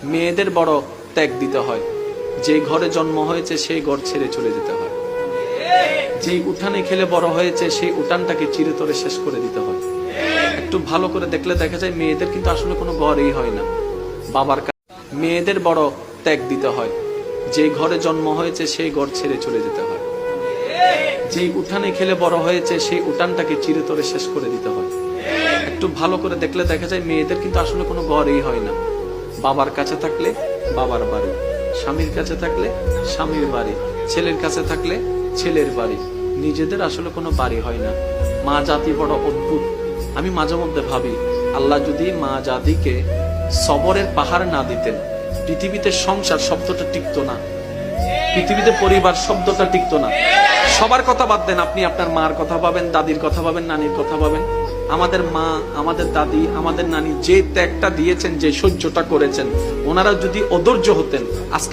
মেয়েদের বড় ত্যাগ দিতে হয়। যে ঘরে জন্ম হয়েছে সেই ঘর ছেড়ে চলে যেতে হয়। যেই উঠানে খেলে বড় হয়েছে সেই উঠানটাকে চিরতরে শেষ করে দিতে হয়। একটু ভালো করে দেখলে দেখা যায় মেয়েদের কিন্তু আসলে কোনো ঘরেই হয় না। বাবার মেয়েদের বড় ত্যাগ দিতে হয়। যে ঘরে জন্ম হয়েছে সেই ঘর ছেড়ে চলে যেতে হয়। যেই উঠানে খেলে বড় হয়েছে সেই উঠানটাকে চিরতরে শেষ করে দিতে হয়। একটু ভালো করে দেখলে দেখা যায় মেয়েদের কিন্তু আসলে কোনো ঘরেই হয় না। বাবার কাছে থাকলে বাবার বাড়ি, স্বামীর কাছে থাকলে স্বামীর বাড়ি, ছেলের কাছে থাকলে ছেলের বাড়ি, নিজেদের আসলে কোনো বাড়ি হয় না। মা জাতি বড় অদ্ভুত। আমি মাঝে মধ্যে ভাবি, আল্লাহ যদি মা জাতিকে সবরের পাহাড় না দিতেন, পৃথিবীতে সংসার শব্দটা টিকতো না, পৃথিবীতে পরিবার শব্দটা টিকতো না। সবার কথা বাদ দেন, আপনি আপনার মার কথা পাবেন, দাদির কথা পাবেন, নানির কথা পাবেন। আমাদের মা, আমাদের দাদি, আমাদের নানি যে ত্যাগটা দিয়েছেন, যে সহ্যটা করেছেন, ওনারা যদি অধৈর্য হতেন, আজকে